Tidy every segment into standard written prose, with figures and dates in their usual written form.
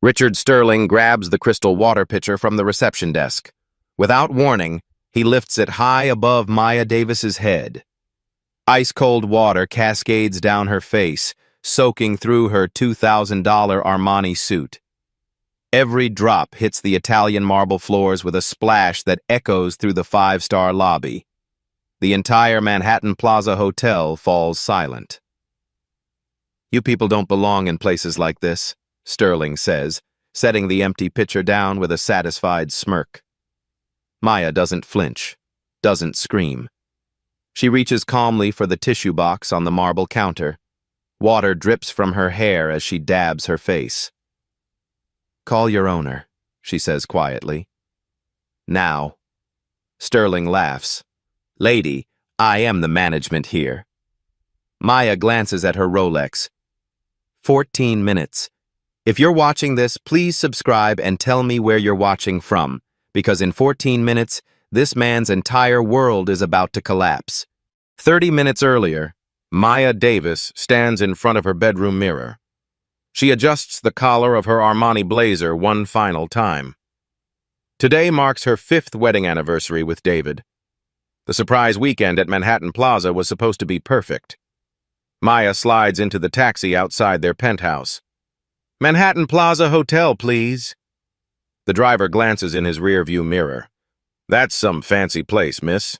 Richard Sterling grabs the crystal water pitcher from the reception desk. Without warning, he lifts it high above Maya Davis's head. Ice-cold water cascades down her face, soaking through her $2,000 Armani suit. Every drop hits the Italian marble floors with a splash that echoes through the five-star lobby. The entire Manhattan Plaza Hotel falls silent. "You people don't belong in places like this," Sterling says, setting the empty pitcher down with a satisfied smirk. Maya doesn't flinch, doesn't scream. She reaches calmly for the tissue box on the marble counter. Water drips from her hair as she dabs her face. "Call your owner," she says quietly. "Now." Sterling laughs. "Lady, I am the management here." Maya glances at her Rolex. 14 minutes. If you're watching this, please subscribe and tell me where you're watching from, because in 14 minutes, this man's entire world is about to collapse. 30 minutes earlier, Maya Davis stands in front of her bedroom mirror. She adjusts the collar of her Armani blazer one final time. Today marks her 5th wedding anniversary with David. The surprise weekend at Manhattan Plaza was supposed to be perfect. Maya slides into the taxi outside their penthouse. "Manhattan Plaza Hotel, please." The driver glances in his rearview mirror. "That's some fancy place, miss."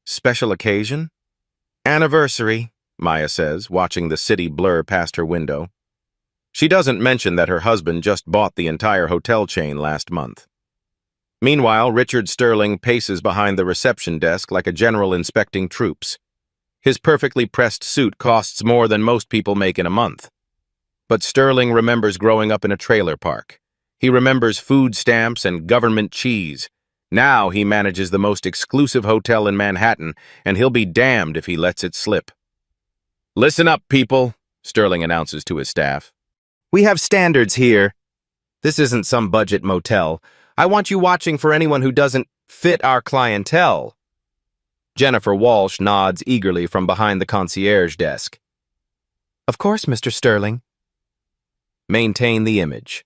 "Special occasion?" "Anniversary," Maya says, watching the city blur past her window. She doesn't mention that her husband just bought the entire hotel chain last month. Meanwhile, Richard Sterling paces behind the reception desk like a general inspecting troops. His perfectly pressed suit costs more than most people make in a month. But Sterling remembers growing up in a trailer park. He remembers food stamps and government cheese. Now he manages the most exclusive hotel in Manhattan, and he'll be damned if he lets it slip. "Listen up, people," Sterling announces to his staff. "We have standards here. This isn't some budget motel. I want you watching for anyone who doesn't fit our clientele." Jennifer Walsh nods eagerly from behind the concierge desk. "Of course, Mr. Sterling." Maintain the image.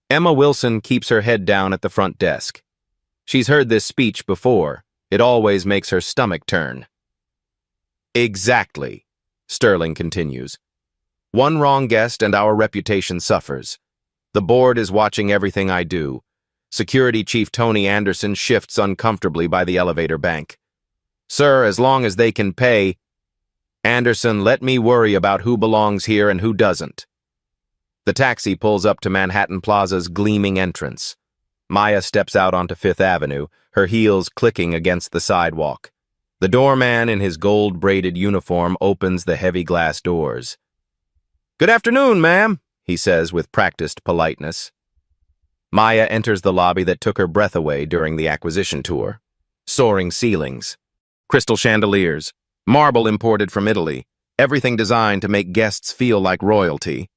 Emma Wilson keeps her head down at the front desk. She's heard this speech before. It always makes her stomach turn. "Exactly," Sterling continues. "One wrong guest and our reputation suffers. The board is watching everything I do. Security Chief Tony Anderson shifts uncomfortably by the elevator bank. Sir, as long as they can pay, Anderson, let me worry about who belongs here and who doesn't." The taxi pulls up to Manhattan Plaza's gleaming entrance. Maya steps out onto Fifth Avenue, her heels clicking against the sidewalk. The doorman in his gold-braided uniform opens the heavy glass doors. "Good afternoon, ma'am," he says with practiced politeness. Maya enters the lobby that took her breath away during the acquisition tour. Soaring ceilings, crystal chandeliers, marble imported from Italy, everything designed to make guests feel like royalty.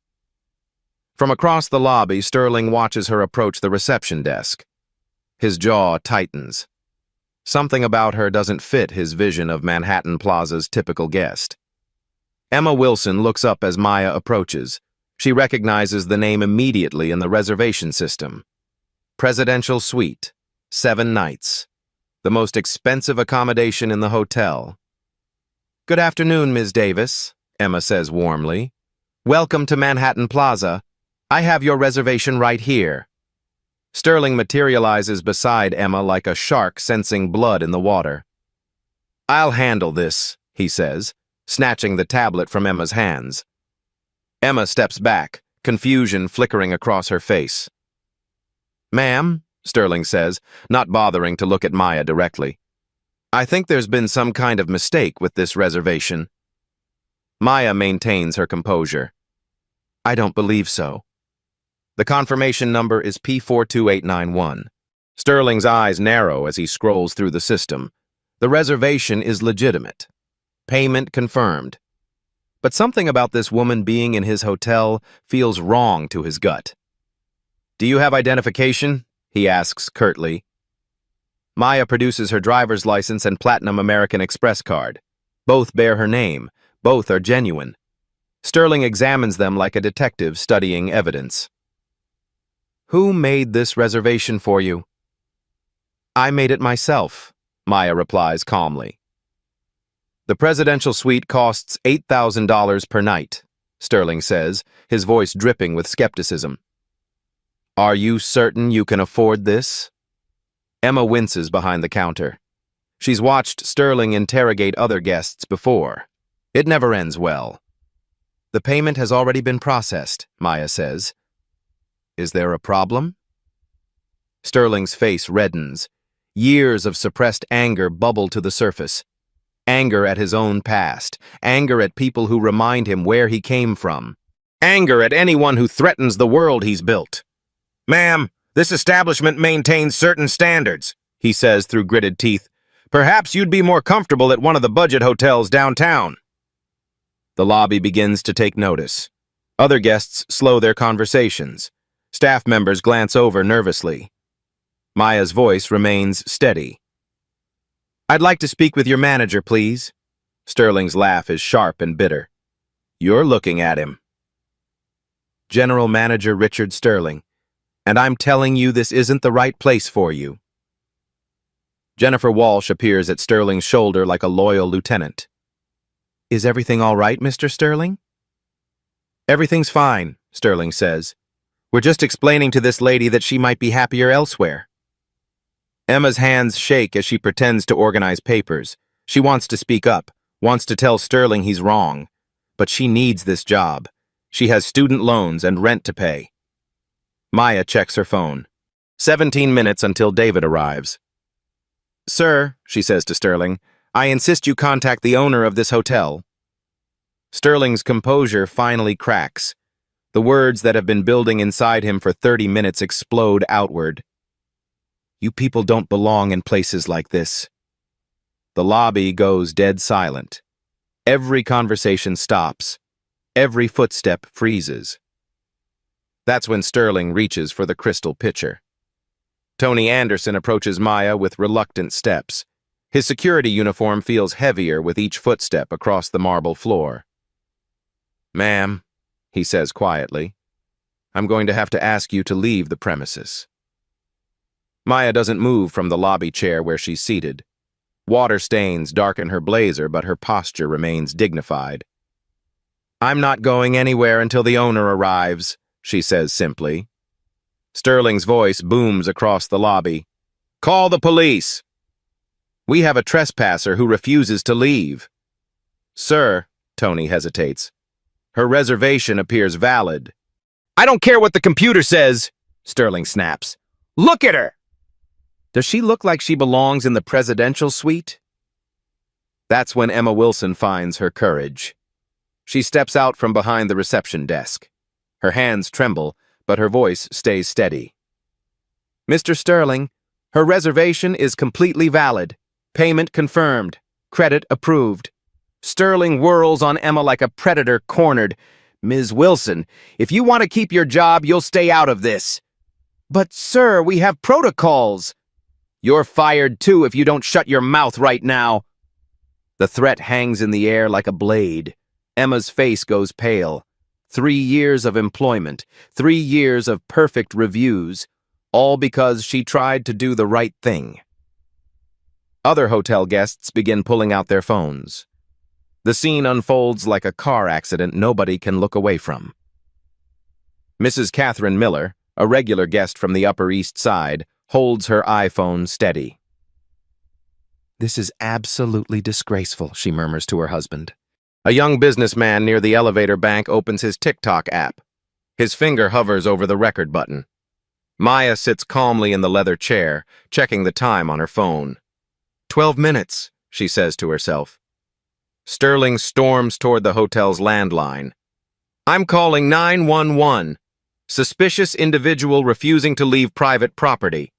From across the lobby, Sterling watches her approach the reception desk. His jaw tightens. Something about her doesn't fit his vision of Manhattan Plaza's typical guest. Emma Wilson looks up as Maya approaches. She recognizes the name immediately in the reservation system. Presidential Suite, 7 nights. The most expensive accommodation in the hotel. "Good afternoon, Ms. Davis," Emma says warmly. "Welcome to Manhattan Plaza. I have your reservation right here." Sterling materializes beside Emma like a shark sensing blood in the water. "I'll handle this," he says, snatching the tablet from Emma's hands. Emma steps back, confusion flickering across her face. "Ma'am," Sterling says, not bothering to look at Maya directly. "I think there's been some kind of mistake with this reservation." Maya maintains her composure. "I don't believe so." The confirmation number is P42891. Sterling's eyes narrow as he scrolls through the system. The reservation is legitimate. Payment confirmed. But something about this woman being in his hotel feels wrong to his gut. "Do you have identification?" he asks curtly. Maya produces her driver's license and Platinum American Express card. Both bear her name. Both are genuine. Sterling examines them like a detective studying evidence. Who made this reservation for you? I made it myself, Maya replies calmly. The presidential suite costs $8,000 per night, Sterling says, his voice dripping with skepticism. Are you certain you can afford this? Emma winces behind the counter. She's watched Sterling interrogate other guests before. It never ends well. The payment has already been processed, Maya says. Is there a problem? Sterling's face reddens. Years of suppressed anger bubble to the surface. Anger at his own past. Anger at people who remind him where he came from. Anger at anyone who threatens the world he's built. Ma'am, this establishment maintains certain standards, he says through gritted teeth. Perhaps you'd be more comfortable at one of the budget hotels downtown. The lobby begins to take notice. Other guests slow their conversations. Staff members glance over nervously. Maya's voice remains steady. I'd like to speak with your manager, please. Sterling's laugh is sharp and bitter. You're looking at him. General Manager Richard Sterling, and I'm telling you this isn't the right place for you. Jennifer Walsh appears at Sterling's shoulder like a loyal lieutenant. Is everything all right, Mr. Sterling? Everything's fine, Sterling says. We're just explaining to this lady that she might be happier elsewhere. Emma's hands shake as she pretends to organize papers. She wants to speak up, wants to tell Sterling he's wrong. But she needs this job. She has student loans and rent to pay. Maya checks her phone. 17 minutes until David arrives. Sir, she says to Sterling, I insist you contact the owner of this hotel. Sterling's composure finally cracks. The words that have been building inside him for 30 minutes explode outward. You people don't belong in places like this. The lobby goes dead silent. Every conversation stops. Every footstep freezes. That's when Sterling reaches for the crystal pitcher. Tony Anderson approaches Maya with reluctant steps. His security uniform feels heavier with each footstep across the marble floor. Ma'am, he says quietly, I'm going to have to ask you to leave the premises. Maya doesn't move from the lobby chair where she's seated. Water stains darken her blazer, but her posture remains dignified. I'm not going anywhere until the owner arrives, she says simply. Sterling's voice booms across the lobby. Call the police! We have a trespasser who refuses to leave. Sir, Tony hesitates. Her reservation appears valid. I don't care what the computer says, Sterling snaps. Look at her! Does she look like she belongs in the presidential suite? That's when Emma Wilson finds her courage. She steps out from behind the reception desk. Her hands tremble, but her voice stays steady. Mr. Sterling, her reservation is completely valid. Payment confirmed. Credit approved. Sterling whirls on Emma like a predator cornered. Ms. Wilson, if you want to keep your job, you'll stay out of this. But, sir, we have protocols. You're fired, too, if you don't shut your mouth right now. The threat hangs in the air like a blade. Emma's face goes pale. 3 years of employment, 3 years of perfect reviews, all because she tried to do the right thing. Other hotel guests begin pulling out their phones. The scene unfolds like a car accident nobody can look away from. Mrs. Catherine Miller, a regular guest from the Upper East Side, holds her iPhone steady. This is absolutely disgraceful, she murmurs to her husband. A young businessman near the elevator bank opens his TikTok app. His finger hovers over the record button. Maya sits calmly in the leather chair, checking the time on her phone. 12 minutes, she says to herself. Sterling storms toward the hotel's landline. I'm calling 911. Suspicious individual refusing to leave private property.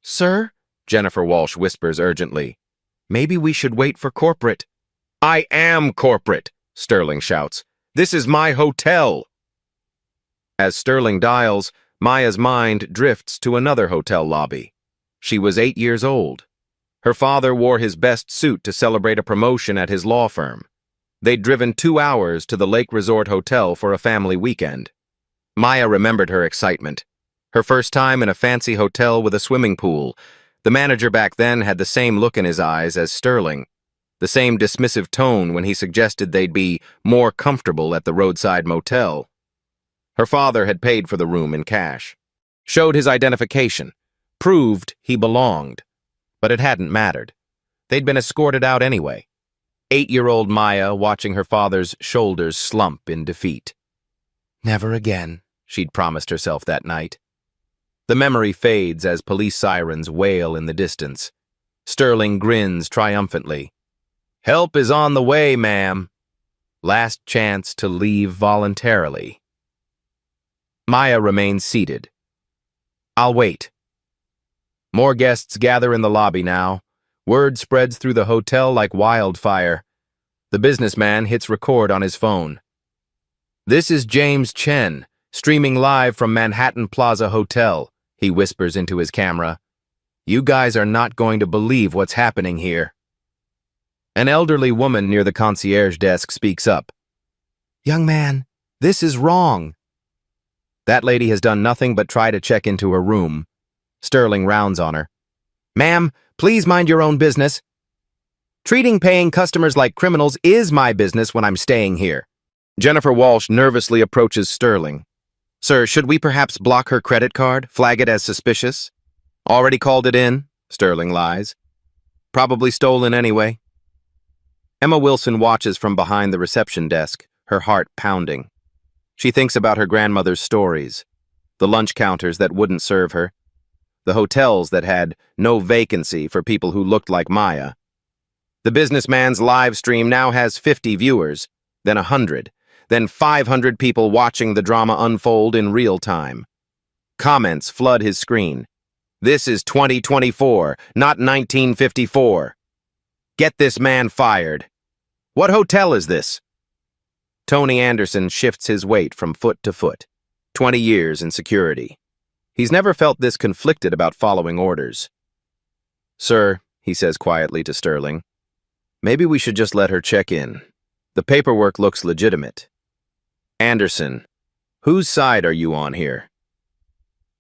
Sir, Jennifer Walsh whispers urgently, maybe we should wait for corporate. I am corporate, Sterling shouts. This is my hotel. As Sterling dials, Maya's mind drifts to another hotel lobby. She was 8 years old. Her father wore his best suit to celebrate a promotion at his law firm. They'd driven 2 hours to the Lake Resort Hotel for a family weekend. Maya remembered her excitement. Her first time in a fancy hotel with a swimming pool. The manager back then had the same look in his eyes as Sterling, the same dismissive tone when he suggested they'd be more comfortable at the roadside motel. Her father had paid for the room in cash, showed his identification, proved he belonged. But it hadn't mattered. They'd been escorted out anyway. 8-year-old Maya watching her father's shoulders slump in defeat. Never again, she'd promised herself that night. The memory fades as police sirens wail in the distance. Sterling grins triumphantly. Help is on the way, ma'am. Last chance to leave voluntarily. Maya remains seated. I'll wait. More guests gather in the lobby now. Word spreads through the hotel like wildfire. The businessman hits record on his phone. This is James Chen, streaming live from Manhattan Plaza Hotel, he whispers into his camera. You guys are not going to believe what's happening here. An elderly woman near the concierge desk speaks up. Young man, this is wrong. That lady has done nothing but try to check into her room. Sterling rounds on her. Ma'am, please mind your own business. Treating paying customers like criminals is my business when I'm staying here. Jennifer Walsh nervously approaches Sterling. Sir, should we perhaps block her credit card, flag it as suspicious? Already called it in, Sterling lies. Probably stolen anyway. Emma Wilson watches from behind the reception desk, her heart pounding. She thinks about her grandmother's stories, the lunch counters that wouldn't serve her, the hotels that had no vacancy for people who looked like Maya. The businessman's live stream now has 50 viewers, then 100, then 500 people watching the drama unfold in real time. Comments flood his screen. This is 2024, not 1954. Get this man fired. What hotel is this? Tony Anderson shifts his weight from foot to foot. 20 years in security. He's never felt this conflicted about following orders. Sir, he says quietly to Sterling, maybe we should just let her check in. The paperwork looks legitimate. Anderson, whose side are you on here?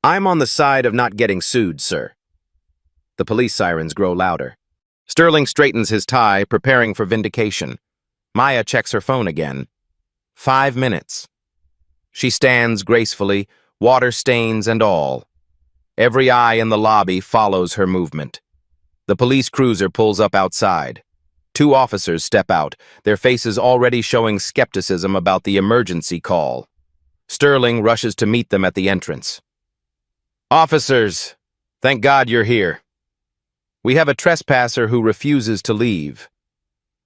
I'm on the side of not getting sued, sir. The police sirens grow louder. Sterling straightens his tie, preparing for vindication. Maya checks her phone again. 5 minutes. She stands gracefully, water stains and all. Every eye in the lobby follows her movement. The police cruiser pulls up outside. 2 officers step out, their faces already showing skepticism about the emergency call. Sterling rushes to meet them at the entrance. Officers, thank God you're here. We have a trespasser who refuses to leave.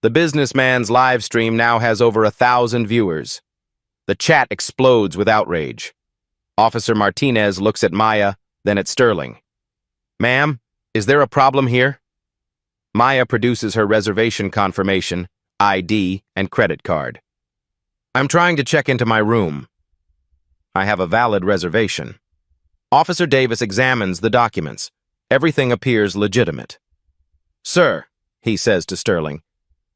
The businessman's live stream now has over 1,000 viewers. The chat explodes with outrage. Officer Martinez looks at Maya, then at Sterling. Ma'am, is there a problem here? Maya produces her reservation confirmation, ID, and credit card. I'm trying to check into my room. I have a valid reservation. Officer Davis examines the documents. Everything appears legitimate. Sir, he says to Sterling,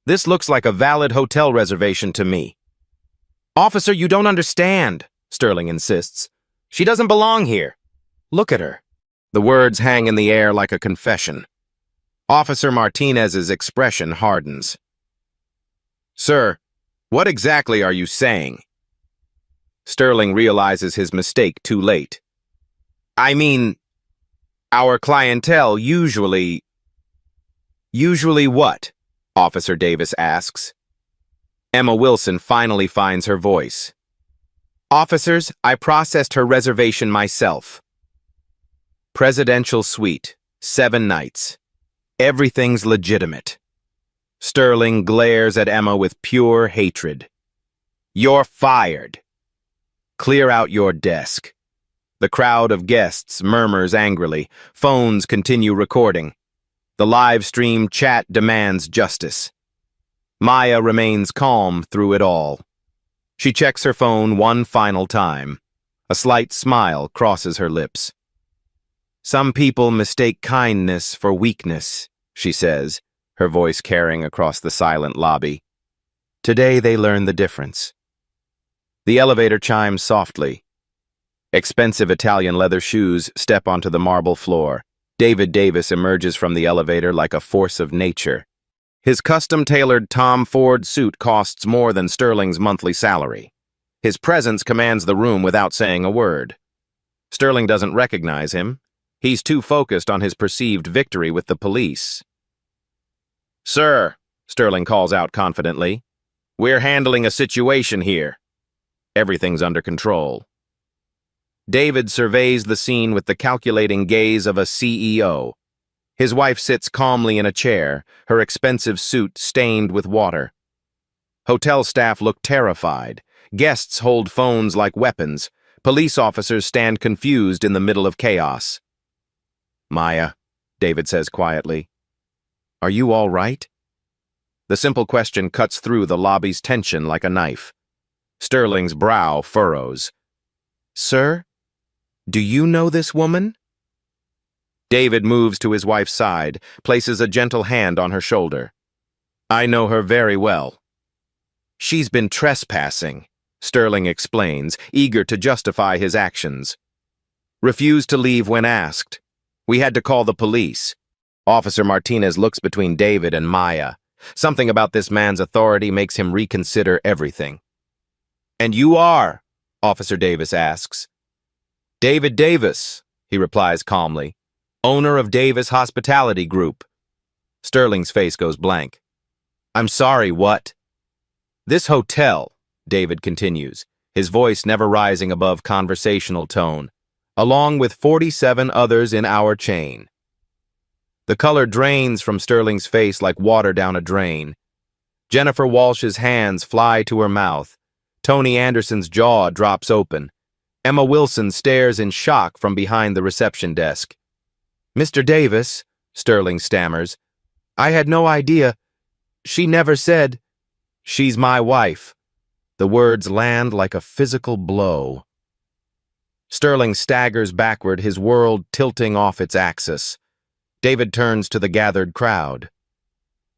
this looks like a valid hotel reservation to me. Officer, you don't understand, Sterling insists. She doesn't belong here. Look at her. The words hang in the air like a confession. Officer Martinez's expression hardens. Sir, what exactly are you saying? Sterling realizes his mistake too late. I mean, our clientele usually... Usually what? Officer Davis asks. Emma Wilson finally finds her voice. Officers, I processed her reservation myself. Presidential suite, 7 nights. Everything's legitimate. Sterling glares at Emma with pure hatred. You're fired. Clear out your desk. The crowd of guests murmurs angrily. Phones continue recording. The live stream chat demands justice. Maya remains calm through it all. She checks her phone one final time. A slight smile crosses her lips. Some people mistake kindness for weakness, she says, her voice carrying across the silent lobby. Today they learn the difference. The elevator chimes softly. Expensive Italian leather shoes step onto the marble floor. David Davis emerges from the elevator like a force of nature. His custom-tailored Tom Ford suit costs more than Sterling's monthly salary. His presence commands the room without saying a word. Sterling doesn't recognize him. He's too focused on his perceived victory with the police. "Sir," Sterling calls out confidently, "we're handling a situation here. Everything's under control." David surveys the scene with the calculating gaze of a CEO. His wife sits calmly in a chair, her expensive suit stained with water. Hotel staff look terrified. Guests hold phones like weapons. Police officers stand confused in the middle of chaos. "Maya," David says quietly, "are you all right?" The simple question cuts through the lobby's tension like a knife. Sterling's brow furrows. "Sir, do you know this woman?" David moves to his wife's side, places a gentle hand on her shoulder. "I know her very well." "She's been trespassing," Sterling explains, eager to justify his actions. "Refused to leave when asked. We had to call the police." Officer Martinez looks between David and Maya. Something about this man's authority makes him reconsider everything. "And you are?" Officer Davis asks. "David Davis," he replies calmly, "owner of Davis Hospitality Group." Sterling's face goes blank. "I'm sorry, what?" "This hotel," David continues, his voice never rising above conversational tone, "along with 47 others in our chain." The color drains from Sterling's face like water down a drain. Jennifer Walsh's hands fly to her mouth. Tony Anderson's jaw drops open. Emma Wilson stares in shock from behind the reception desk. "Mr. Davis," Sterling stammers, "I had no idea. She never said—" "She's my wife." The words land like a physical blow. Sterling staggers backward, his world tilting off its axis. David turns to the gathered crowd.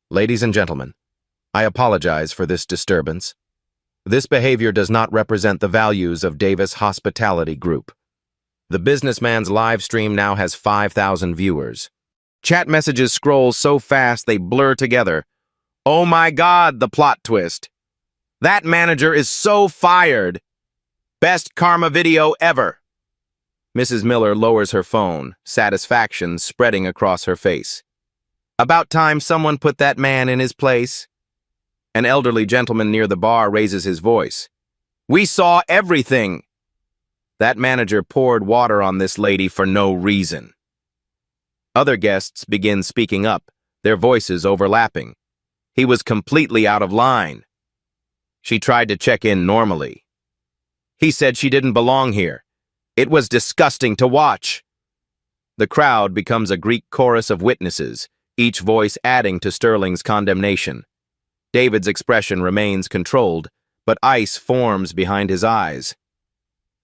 "Ladies and gentlemen, I apologize for this disturbance. This behavior does not represent the values of Davis Hospitality Group." The businessman's live stream now has 5,000 viewers. Chat messages scroll so fast they blur together. "Oh my God, the plot twist. That manager is so fired. Best karma video ever." Mrs. Miller lowers her phone, satisfaction spreading across her face. "About time someone put that man in his place." An elderly gentleman near the bar raises his voice. "We saw everything." That manager poured water on this lady for no reason. Other guests begin speaking up, their voices overlapping. "He was completely out of line. She tried to check in normally. He said she didn't belong here. It was disgusting to watch." The crowd becomes a Greek chorus of witnesses, each voice adding to Sterling's condemnation. David's expression remains controlled, but ice forms behind his eyes.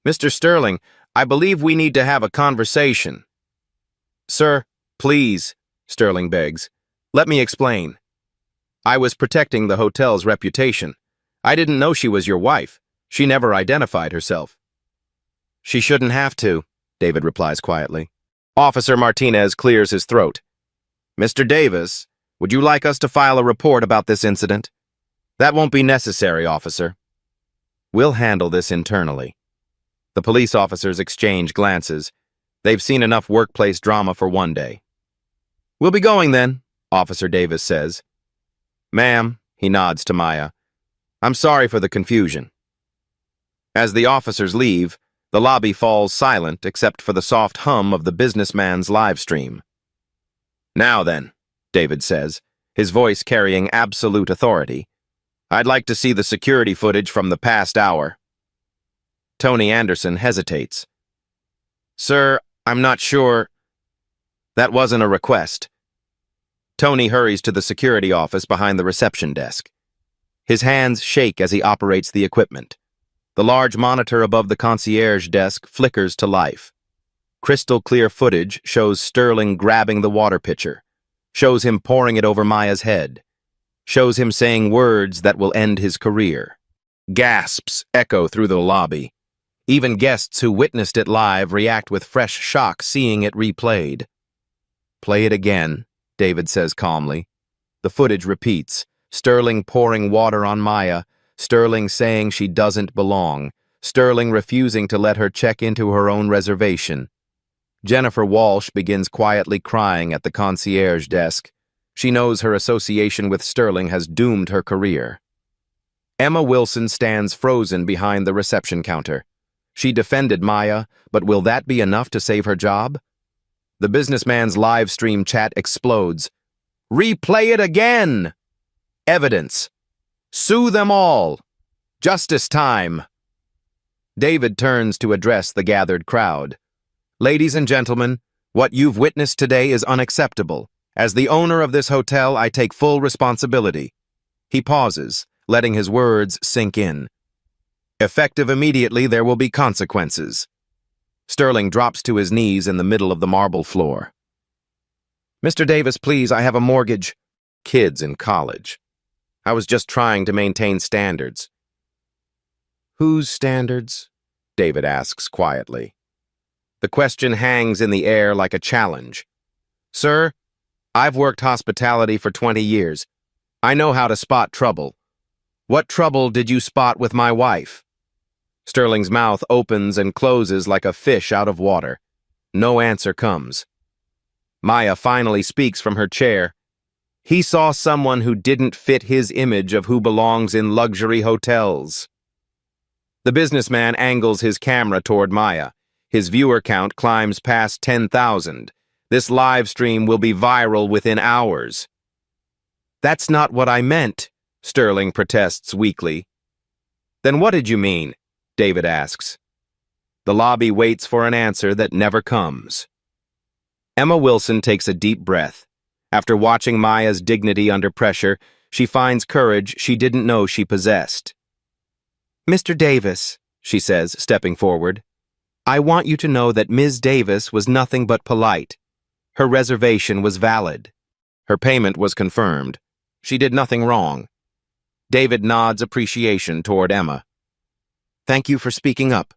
"Mr. Sterling, I believe we need to have a conversation." "Sir, please," Sterling begs. "Let me explain. I was protecting the hotel's reputation. I didn't know she was your wife. She never identified herself." "She shouldn't have to," David replies quietly. Officer Martinez clears his throat. "Mr. Davis, would you like us to file a report about this incident?" "That won't be necessary, officer. We'll handle this internally." The police officers exchange glances. They've seen enough workplace drama for one day. "We'll be going then," Officer Davis says. "Ma'am," he nods to Maya, "I'm sorry for the confusion." As the officers leave, the lobby falls silent except for the soft hum of the businessman's live stream. "Now then," David says, his voice carrying absolute authority, "I'd like to see the security footage from the past hour." Tony Anderson hesitates. "Sir, I'm not sure." "That wasn't a request." Tony hurries to the security office behind the reception desk. His hands shake as he operates the equipment. The large monitor above the concierge desk flickers to life. Crystal clear footage shows Sterling grabbing the water pitcher, shows him pouring it over Maya's head, shows him saying words that will end his career. Gasps echo through the lobby. Even guests who witnessed it live react with fresh shock seeing it replayed. "Play it again," David says calmly. The footage repeats, Sterling pouring water on Maya, Sterling saying she doesn't belong, Sterling refusing to let her check into her own reservation. Jennifer Walsh begins quietly crying at the concierge desk. She knows her association with Sterling has doomed her career. Emma Wilson stands frozen behind the reception counter. She defended Maya, but will that be enough to save her job? The businessman's live stream chat explodes. "Replay it again! Evidence! Sue them all! Justice time!" David turns to address the gathered crowd. "Ladies and gentlemen, what you've witnessed today is unacceptable. As the owner of this hotel, I take full responsibility." He pauses, letting his words sink in. "Effective immediately, there will be consequences." Sterling drops to his knees in the middle of the marble floor. "Mr. Davis, please, I have a mortgage." "Kids in college. I was just trying to maintain standards." "Whose standards?" David asks quietly. The question hangs in the air like a challenge. "Sir, I've worked hospitality for 20 years. I know how to spot trouble. What trouble did you spot with my wife?" Sterling's mouth opens and closes like a fish out of water. No answer comes. Maya finally speaks from her chair. "He saw someone who didn't fit his image of who belongs in luxury hotels." The businessman angles his camera toward Maya. His viewer count climbs past 10,000. This live stream will be viral within hours. "That's not what I meant," Sterling protests weakly. "Then what did you mean?" David asks. The lobby waits for an answer that never comes. Emma Wilson takes a deep breath. After watching Maya's dignity under pressure, she finds courage she didn't know she possessed. "Mr. Davis," she says, stepping forward, "I want you to know that Ms. Davis was nothing but polite. Her reservation was valid. Her payment was confirmed. She did nothing wrong." David nods appreciation toward Emma. "Thank you for speaking up."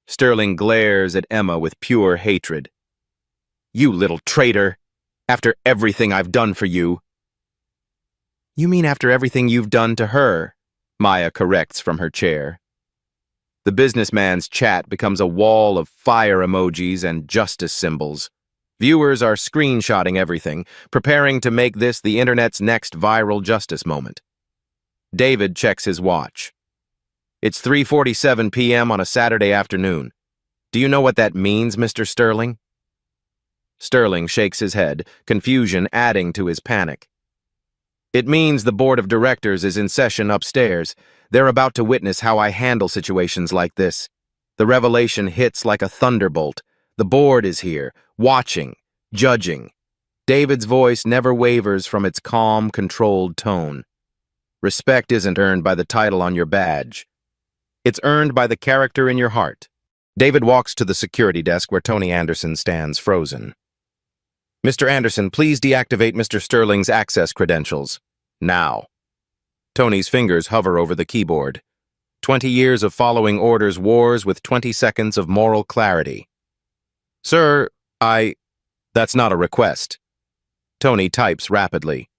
Sterling glares at Emma with pure hatred. "You little traitor! After everything I've done for you." "You mean after everything you've done to her?" Maya corrects from her chair. The businessman's chat becomes a wall of fire emojis and justice symbols. Viewers are screenshotting everything, preparing to make this the internet's next viral justice moment. David checks his watch. It's 3:47 p.m. on a Saturday afternoon. "Do you know what that means, Mr. Sterling?" Sterling shakes his head, confusion adding to his panic. "It means the board of directors is in session upstairs. They're about to witness how I handle situations like this. The revelation hits like a thunderbolt. The board is here, watching, judging." David's voice never wavers from its calm, controlled tone. "Respect isn't earned by the title on your badge. It's earned by the character in your heart." David walks to the security desk where Tony Anderson stands frozen. "Mr. Anderson, please deactivate Mr. Sterling's access credentials. Now." Tony's fingers hover over the keyboard. 20 years of following orders wars with 20 seconds of moral clarity. "Sir, that's not a request." Tony types rapidly.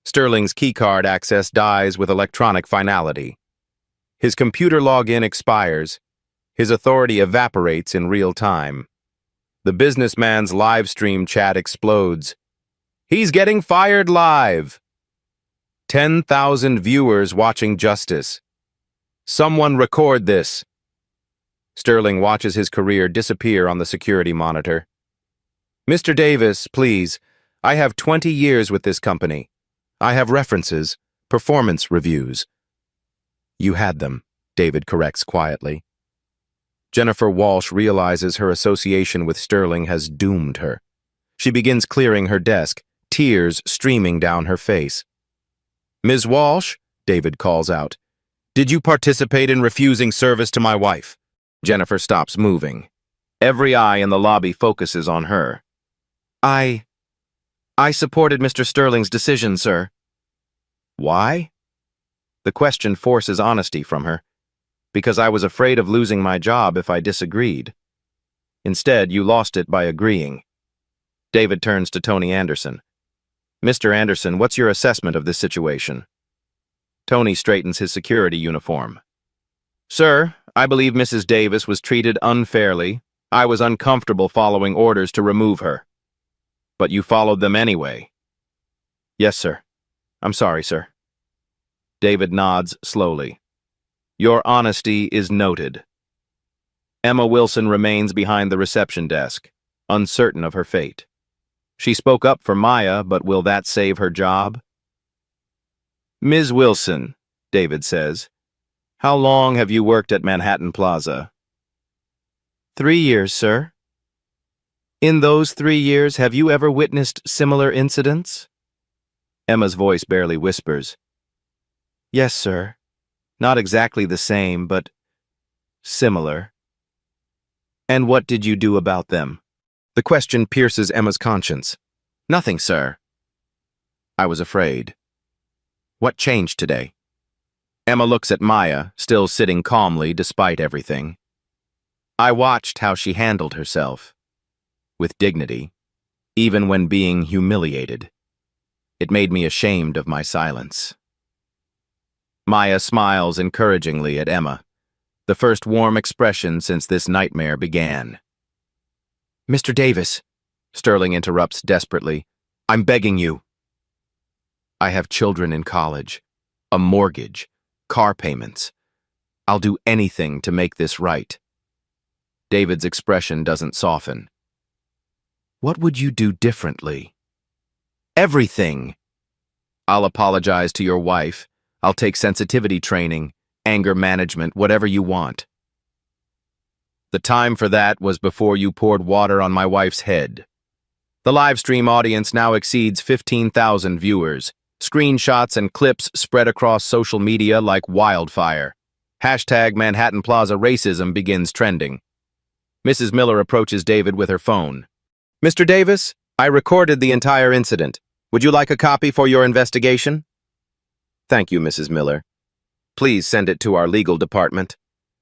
Sterling's keycard access dies with electronic finality. His computer login expires. His authority evaporates in real time. The businessman's live stream chat explodes. "He's getting fired live!" 10,000 viewers watching justice. "Someone record this." Sterling watches his career disappear on the security monitor. "Mr. Davis, please. I have 20 years with this company. I have references, performance reviews." "You had them," David corrects quietly. Jennifer Walsh realizes her association with Sterling has doomed her. She begins clearing her desk, tears streaming down her face. "Ms. Walsh," David calls out, "did you participate in refusing service to my wife?" Jennifer stops moving. Every eye in the lobby focuses on her. I supported Mr. Sterling's decision, sir." "Why?" The question forces honesty from her. because I was afraid of losing my job if I disagreed. Instead, you lost it by agreeing. David turns to Tony Anderson. Mr. Anderson, what's your assessment of this situation? Tony straightens his security uniform. Sir, I believe Mrs. Davis was treated unfairly. I was uncomfortable following orders to remove her. But you followed them anyway. Yes, sir. I'm sorry, sir. David nods slowly. Your honesty is noted. Emma Wilson remains behind the reception desk, uncertain of her fate. She spoke up for Maya, but will that save her job? Ms. Wilson, David says, how long have you worked at Manhattan Plaza? 3 years, sir. In those 3 years, have you ever witnessed similar incidents? Emma's voice barely whispers. Yes, sir. Not exactly the same, but similar. And what did you do about them? The question pierces Emma's conscience. Nothing, sir. I was afraid. What changed today? Emma looks at Maya, still sitting calmly despite everything. I watched how she handled herself. With dignity, even when being humiliated. It made me ashamed of my silence. Maya smiles encouragingly at Emma, the first warm expression since this nightmare began. Mr. Davis, Sterling interrupts desperately, I'm begging you. I have children in college, a mortgage, car payments. I'll do anything to make this right. David's expression doesn't soften. What would you do differently? Everything. I'll apologize to your wife. I'll take sensitivity training, anger management, whatever you want. The time for that was before you poured water on my wife's head. The live stream audience now exceeds 15,000 viewers. Screenshots and clips spread across social media like wildfire. Hashtag Manhattan Plaza racism begins trending. Mrs. Miller approaches David with her phone. Mr. Davis, I recorded the entire incident. Would you like a copy for your investigation? Thank you, Mrs. Miller. Please send it to our legal department.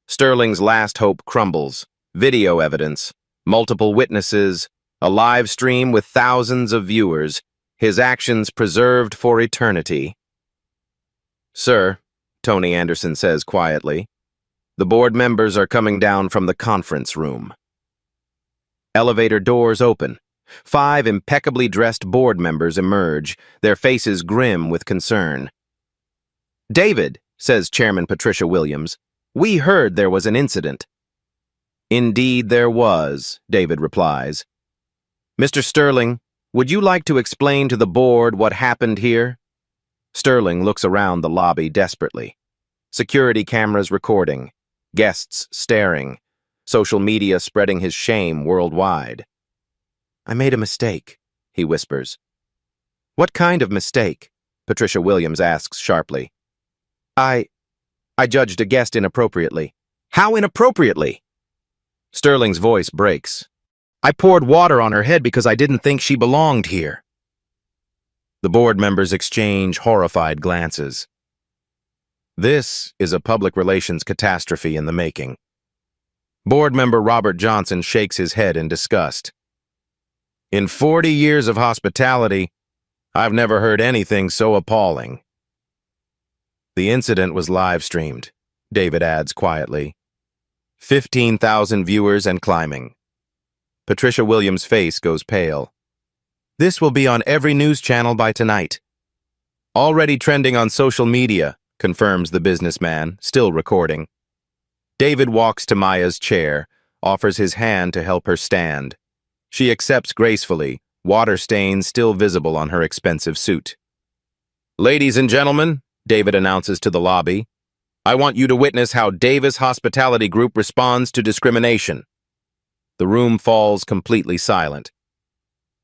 Sterling's last hope crumbles. Video evidence, multiple witnesses, a live stream with thousands of viewers, his actions preserved for eternity. Sir, Tony Anderson says quietly, the board members are coming down from the conference room. Elevator doors open. 5 impeccably dressed board members emerge, their faces grim with concern. David, says Chairman Patricia Williams, we heard there was an incident. Indeed there was, David replies. Mr. Sterling, would you like to explain to the board what happened here? Sterling looks around the lobby desperately. Security cameras recording, guests staring, social media spreading his shame worldwide. I made a mistake, he whispers. What kind of mistake? Patricia Williams asks sharply. I judged a guest inappropriately. How inappropriately? Sterling's voice breaks. I poured water on her head because I didn't think she belonged here. The board members exchange horrified glances. This is a public relations catastrophe in the making. Board member Robert Johnson shakes his head in disgust. In 40 years of hospitality, I've never heard anything so appalling. The incident was live-streamed, David adds quietly. 15,000 viewers and climbing. Patricia Williams' face goes pale. This will be on every news channel by tonight. Already trending on social media, confirms the businessman, still recording. David walks to Maya's chair, offers his hand to help her stand. She accepts gracefully, water stains still visible on her expensive suit. Ladies and gentlemen, David announces to the lobby, I want you to witness how Davis Hospitality Group responds to discrimination. The room falls completely silent.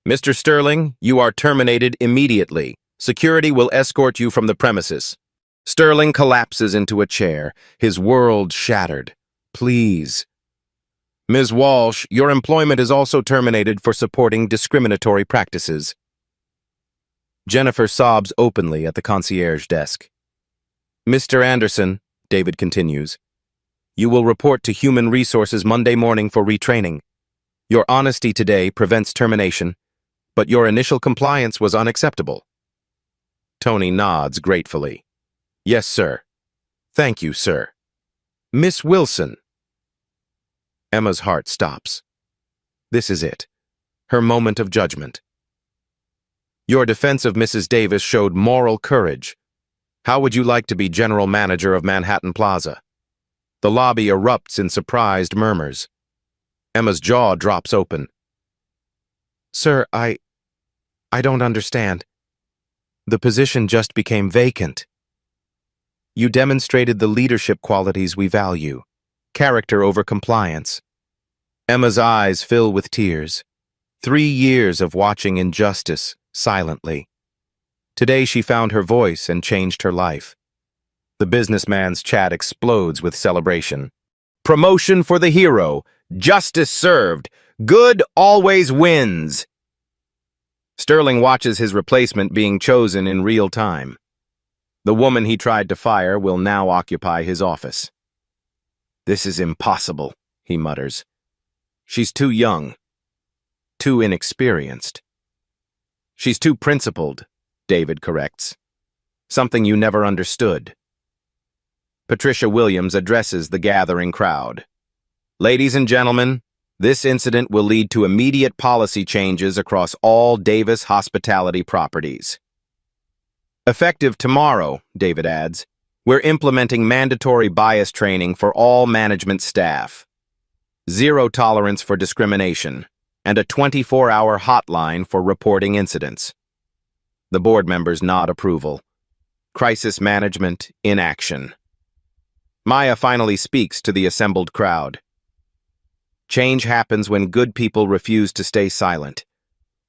Mr. Sterling, you are terminated immediately. Security will escort you from the premises. Sterling collapses into a chair, his world shattered. Please. Ms. Walsh, your employment is also terminated for supporting discriminatory practices. Jennifer sobs openly at the concierge desk. Mr. Anderson, David continues, You will report to Human Resources Monday morning for retraining. Your honesty today prevents termination, but your initial compliance was unacceptable. Tony nods gratefully. Yes, sir. Thank you, sir. Miss Wilson. Emma's heart stops. This is it. Her moment of judgment. Your defense of Mrs. Davis showed moral courage. How would you like to be general manager of Manhattan Plaza? The lobby erupts in surprised murmurs. Emma's jaw drops open. Sir, I don't understand. The position just became vacant. You demonstrated the leadership qualities we value. Character over compliance. Emma's eyes fill with tears. 3 years of watching injustice silently. Today she found her voice and changed her life. The businessman's chat explodes with celebration. Promotion for the hero. Justice served. Good always wins. Sterling watches his replacement being chosen in real time. The woman he tried to fire will now occupy his office. This is impossible, he mutters. She's too young. Too inexperienced. She's too principled, David corrects. Something you never understood. Patricia Williams addresses the gathering crowd. Ladies and gentlemen, this incident will lead to immediate policy changes across all Davis hospitality properties. Effective tomorrow, David adds, we're implementing mandatory bias training for all management staff. Zero tolerance for discrimination, and a 24-hour hotline for reporting incidents. The board members nod approval. Crisis management in action. Maya finally speaks to the assembled crowd. Change happens when good people refuse to stay silent.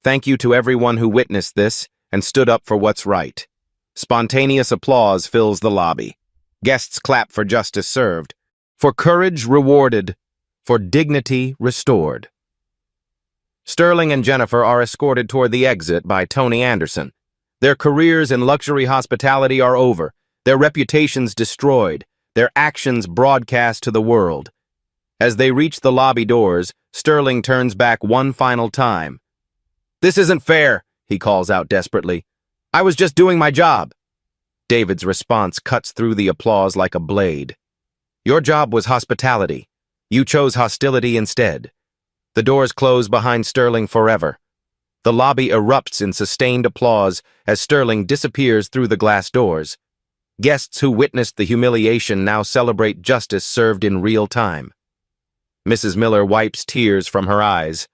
Thank you to everyone who witnessed this and stood up for what's right. Spontaneous applause fills the lobby. Guests clap for justice served, for courage rewarded, for dignity restored. Sterling and Jennifer are escorted toward the exit by Tony Anderson. Their careers in luxury hospitality are over, their reputations destroyed, their actions broadcast to the world. As they reach the lobby doors, Sterling turns back one final time. This isn't fair, he calls out desperately. I was just doing my job. David's response cuts through the applause like a blade. Your job was hospitality. You chose hostility instead. The doors close behind Sterling forever. The lobby erupts in sustained applause as Sterling disappears through the glass doors. Guests who witnessed the humiliation now celebrate justice served in real time. Mrs. Miller wipes tears from her eyes.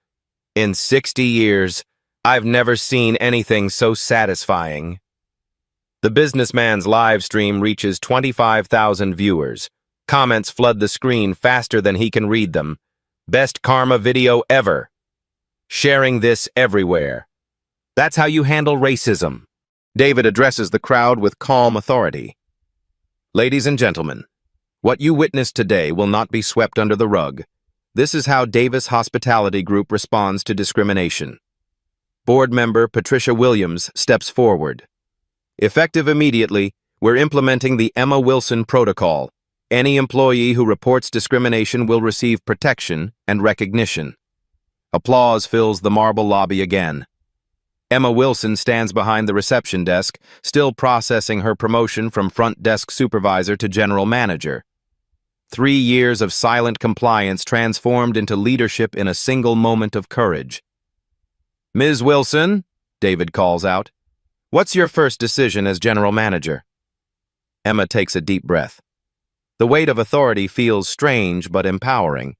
In 60 years, I've never seen anything so satisfying. The businessman's live stream reaches 25,000 viewers. Comments flood the screen faster than he can read them. Best karma video ever. Sharing this everywhere. That's how you handle racism. David addresses the crowd with calm authority. Ladies and gentlemen, what you witnessed today will not be swept under the rug. This is how Davis Hospitality Group responds to discrimination. Board member Patricia Williams steps forward. Effective immediately, we're implementing the Emma Wilson Protocol. Any employee who reports discrimination will receive protection and recognition. Applause fills the marble lobby again. Emma Wilson stands behind the reception desk, still processing her promotion from front desk supervisor to general manager. 3 years of silent compliance transformed into leadership in a single moment of courage. Ms. Wilson, David calls out, what's your first decision as general manager? Emma takes a deep breath. The weight of authority feels strange but empowering.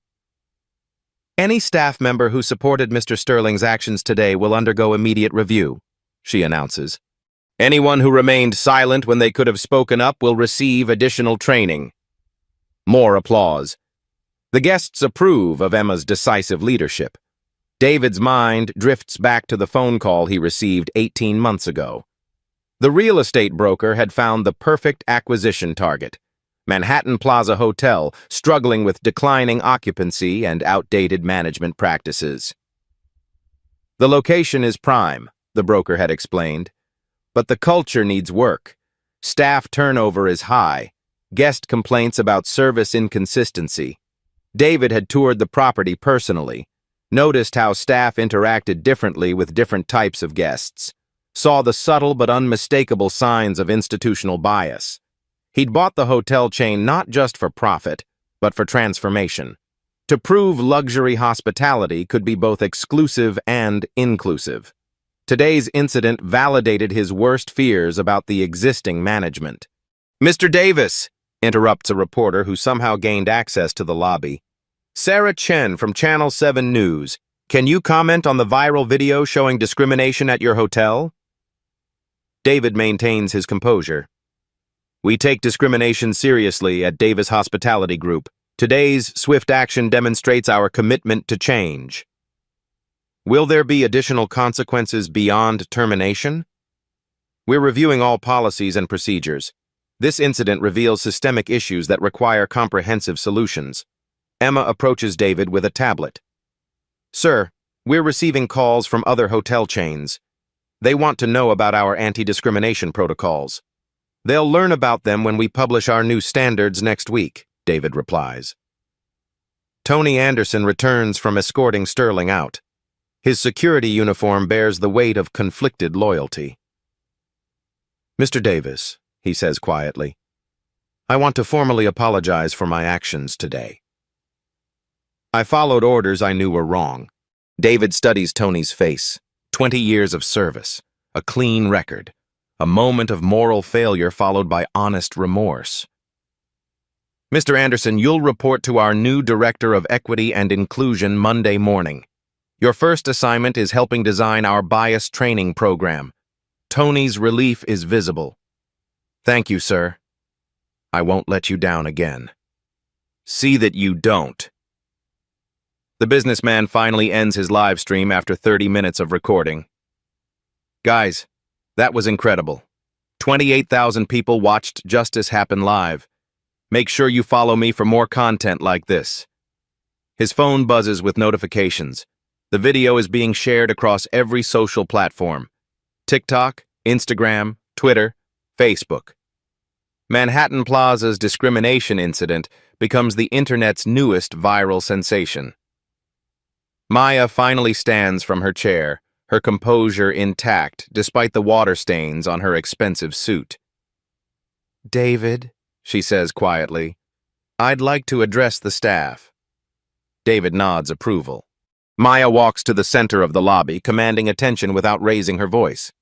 Any staff member who supported Mr. Sterling's actions today will undergo immediate review, she announces. Anyone who remained silent when they could have spoken up will receive additional training. More applause. The guests approve of Emma's decisive leadership. David's mind drifts back to the phone call he received 18 months ago. The real estate broker had found the perfect acquisition target. Manhattan Plaza Hotel, struggling with declining occupancy and outdated management practices. The location is prime, the broker had explained, but the culture needs work. Staff turnover is high. guest complaints about service inconsistency. David had toured the property personally, noticed how staff interacted differently with different types of guests, saw the subtle but unmistakable signs of institutional bias. He'd bought the hotel chain not just for profit, but for transformation, to prove luxury hospitality could be both exclusive and inclusive. Today's incident validated his worst fears about the existing management. "Mr. Davis," interrupts a reporter who somehow gained access to the lobby. "Sarah Chen from Channel 7 News. Can you comment on the viral video showing discrimination at your hotel?" David maintains his composure. "We take discrimination seriously at Davis Hospitality Group. Today's swift action demonstrates our commitment to change." "Will there be additional consequences beyond termination?" "We're reviewing all policies and procedures. This incident reveals systemic issues that require comprehensive solutions." Emma approaches David with a tablet. "Sir, we're receiving calls from other hotel chains. They want to know about our anti-discrimination protocols. They'll learn about them when we publish our new standards next week," David replies. Tony Anderson returns from escorting Sterling out. His security uniform bears the weight of conflicted loyalty. "Mr. Davis," he says quietly, "I want to formally apologize for my actions today. I followed orders I knew were wrong." David studies Tony's face. 20 years of service, a clean record, a moment of moral failure followed by honest remorse. "Mr. Anderson, you'll report to our new Director of Equity and Inclusion Monday morning. Your first assignment is helping design our bias training program. Tony's relief is visible." "Thank you, sir. I won't let you down again." "See that you don't." The businessman finally ends his live stream after 30 minutes of recording. "Guys, that was incredible. 28,000 people watched justice happen live. Make sure you follow me for more content like this." His phone buzzes with notifications. The video is being shared across every social platform: TikTok, Instagram, Twitter, Facebook. Manhattan Plaza's discrimination incident becomes the internet's newest viral sensation. Maya finally stands from her chair, her composure intact despite the water stains on her expensive suit. "David," she says quietly, "I'd like to address the staff." David nods approval. Maya walks to the center of the lobby, commanding attention without raising her voice.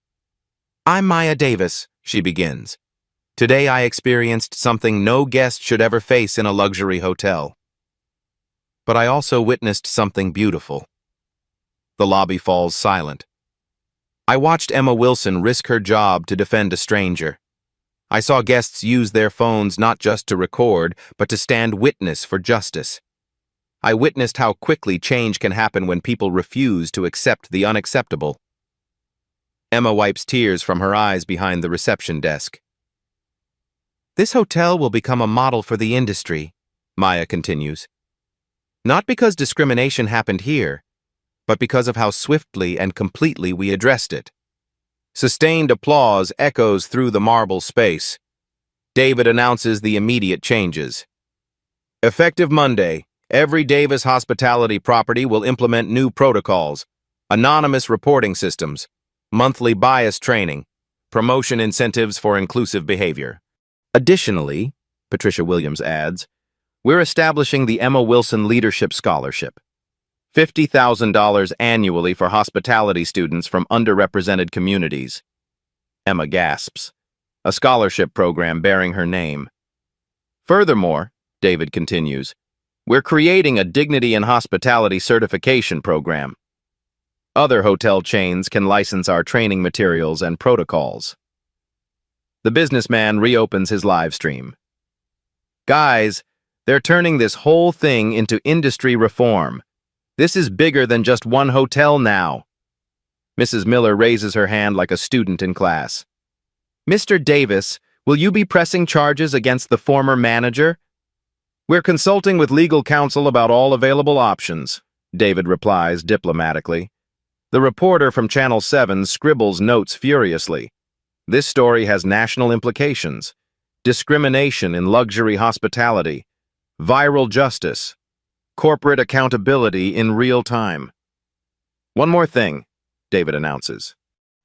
"I'm Maya Davis," she begins. "Today I experienced something no guest should ever face in a luxury hotel. But I also witnessed something beautiful." The lobby falls silent. "I watched Emma Wilson risk her job to defend a stranger. I saw guests use their phones not just to record, but to stand witness for justice. I witnessed how quickly change can happen when people refuse to accept the unacceptable." Emma wipes tears from her eyes behind the reception desk. "This hotel will become a model for the industry," Maya continues. "Not because discrimination happened here, but because of how swiftly and completely we addressed it." Sustained applause echoes through the marble space. David announces the immediate changes. "Effective Monday, every Davis hospitality property will implement new protocols, anonymous reporting systems, monthly bias training, promotion incentives for inclusive behavior. Additionally," Patricia Williams adds, "we're establishing the Emma Wilson Leadership Scholarship, $50,000 annually for hospitality students from underrepresented communities." Emma gasps. A scholarship program bearing her name. "Furthermore," David continues, "we're creating a Dignity in Hospitality certification program. Other hotel chains can license our training materials and protocols." The businessman reopens his live stream. "Guys, they're turning this whole thing into industry reform. This is bigger than just one hotel now." Mrs. Miller raises her hand like a student in class. "Mr. Davis, will you be pressing charges against the former manager?" "We're consulting with legal counsel about all available options," David replies diplomatically. The reporter from Channel 7 scribbles notes furiously. This story has national implications. discrimination in luxury hospitality, viral justice, corporate accountability in real time. One more thing, David announces.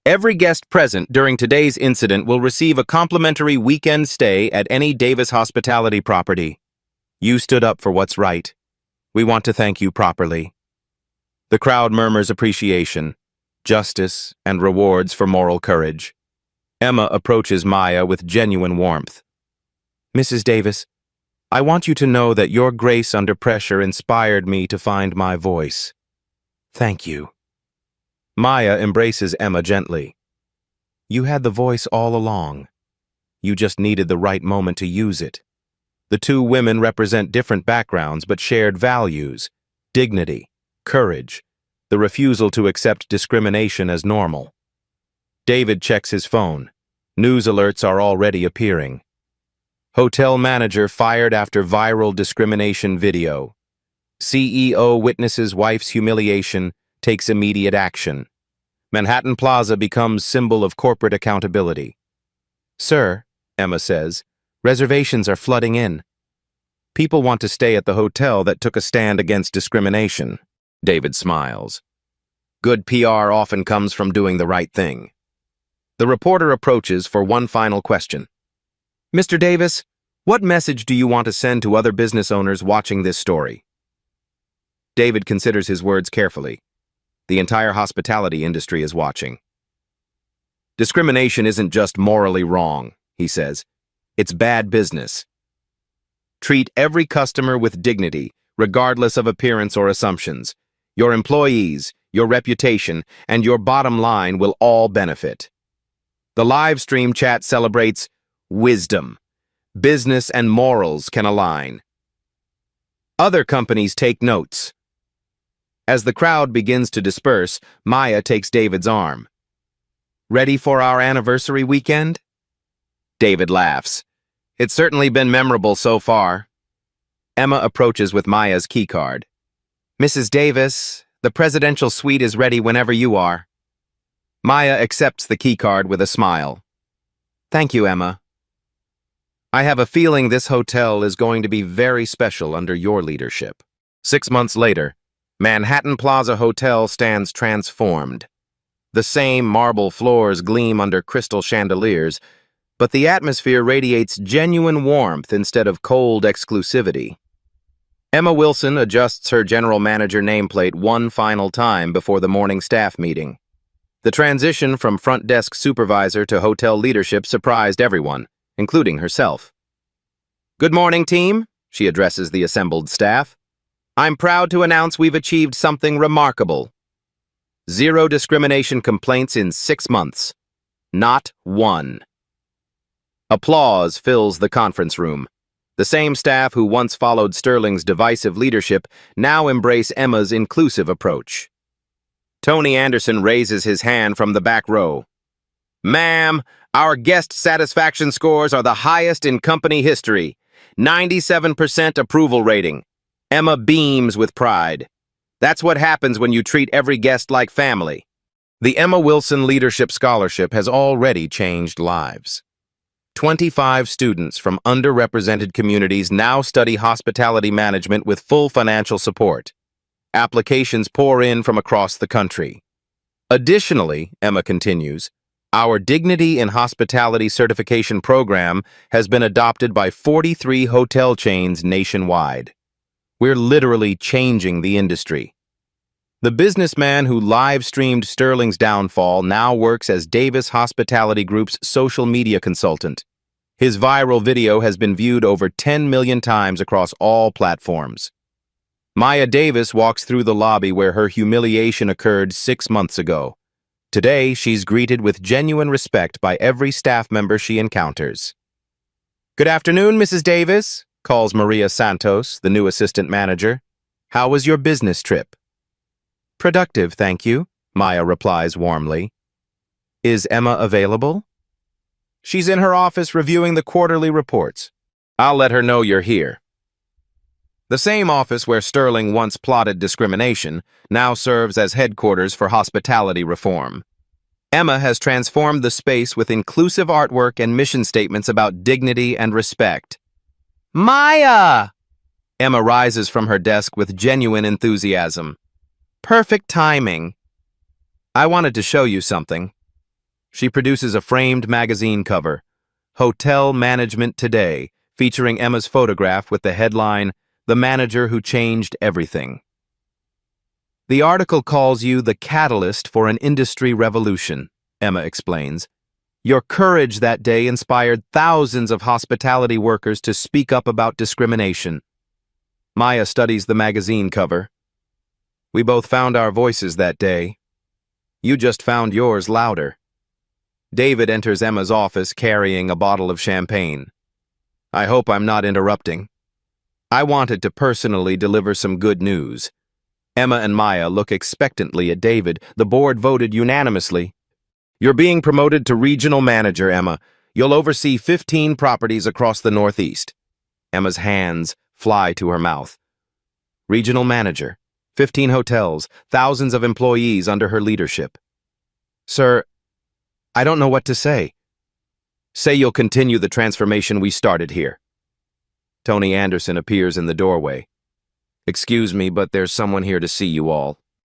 Every guest present during today's incident will receive a complimentary weekend stay at any Davis hospitality property. You stood up for what's right. We want to thank you properly. The crowd murmurs appreciation, justice, and rewards for moral courage. Emma approaches Maya with genuine warmth. Mrs. Davis, I want you to know that your grace under pressure inspired me to find my voice. Thank you. Maya embraces Emma gently. You had the voice all along. You just needed the right moment to use it. The two women represent different backgrounds but shared values, dignity, courage, the refusal to accept discrimination as normal. David checks his phone. News alerts are already appearing. Hotel manager fired after viral discrimination video. CEO witnesses wife's humiliation, takes immediate action. Manhattan Plaza becomes symbol of corporate accountability. Sir, Emma says, reservations are flooding in. People want to stay at the hotel that took a stand against discrimination. David smiles. Good PR often comes from doing the right thing. The reporter approaches for one final question. Mr. Davis, what message do you want to send to other business owners watching this story? David considers his words carefully. The entire hospitality industry is watching. Discrimination isn't just morally wrong, he says. It's bad business. Treat every customer with dignity, regardless of appearance or assumptions. Your employees, your reputation, and your bottom line will all benefit. The live stream chat celebrates wisdom. Business and morals can align. Other companies take notes. As the crowd begins to disperse, Maya takes David's arm. Ready for our anniversary weekend? David laughs. It's certainly been memorable so far. Emma approaches with Maya's keycard. Mrs. Davis, the presidential suite is ready whenever you are. Maya accepts the keycard with a smile. Thank you, Emma. I have a feeling this hotel is going to be very special under your leadership. 6 months later, Manhattan Plaza Hotel stands transformed. The same marble floors gleam under crystal chandeliers, but the atmosphere radiates genuine warmth instead of cold exclusivity. Emma Wilson adjusts her general manager nameplate one final time before the morning staff meeting. The transition from front desk supervisor to hotel leadership surprised everyone, including herself. Good morning, team, she addresses the assembled staff. I'm proud to announce we've achieved something remarkable. 0 discrimination complaints in 6 months. Not one. Applause fills the conference room. The same staff who once followed Sterling's divisive leadership now embrace Emma's inclusive approach. Tony Anderson raises his hand from the back row. Ma'am, our guest satisfaction scores are the highest in company history. 97% approval rating. Emma beams with pride. That's what happens when you treat every guest like family. The Emma Wilson Leadership Scholarship has already changed lives. 25 students from underrepresented communities now study hospitality management with full financial support. Applications pour in from across the country. Additionally, Emma continues, our Dignity in Hospitality certification program has been adopted by 43 hotel chains nationwide. We're literally changing the industry. The businessman who live-streamed Sterling's downfall now works as Davis Hospitality Group's social media consultant. His viral video has been viewed over 10 million times across all platforms. Maya Davis walks through the lobby where her humiliation occurred 6 months ago. Today, she's greeted with genuine respect by every staff member she encounters. Good afternoon, Mrs. Davis, calls Maria Santos, the new assistant manager. How was your business trip? Productive, thank you, Maya replies warmly. Is Emma available? She's in her office reviewing the quarterly reports. I'll let her know you're here. The same office where Sterling once plotted discrimination now serves as headquarters for hospitality reform. Emma has transformed the space with inclusive artwork and mission statements about dignity and respect. Maya! Emma rises from her desk with genuine enthusiasm. Perfect timing. I wanted to show you something. She produces a framed magazine cover, Hotel Management Today, featuring Emma's photograph with the headline, "The Manager Who Changed Everything." The article calls you the catalyst for an industry revolution, Emma explains. Your courage that day inspired thousands of hospitality workers to speak up about discrimination. Maya studies the magazine cover. We both found our voices that day. You just found yours louder. David enters Emma's office carrying a bottle of champagne. I hope I'm not interrupting. I wanted to personally deliver some good news. Emma and Maya look expectantly at David. The board voted unanimously. You're being promoted to regional manager, Emma. You'll oversee 15 properties across the Northeast. Emma's hands fly to her mouth. Regional manager, 15 hotels, thousands of employees under her leadership. Sir, I don't know what to say. Say you'll continue the transformation we started here. Tony Anderson appears in the doorway. Excuse me, but there's someone here to see you all.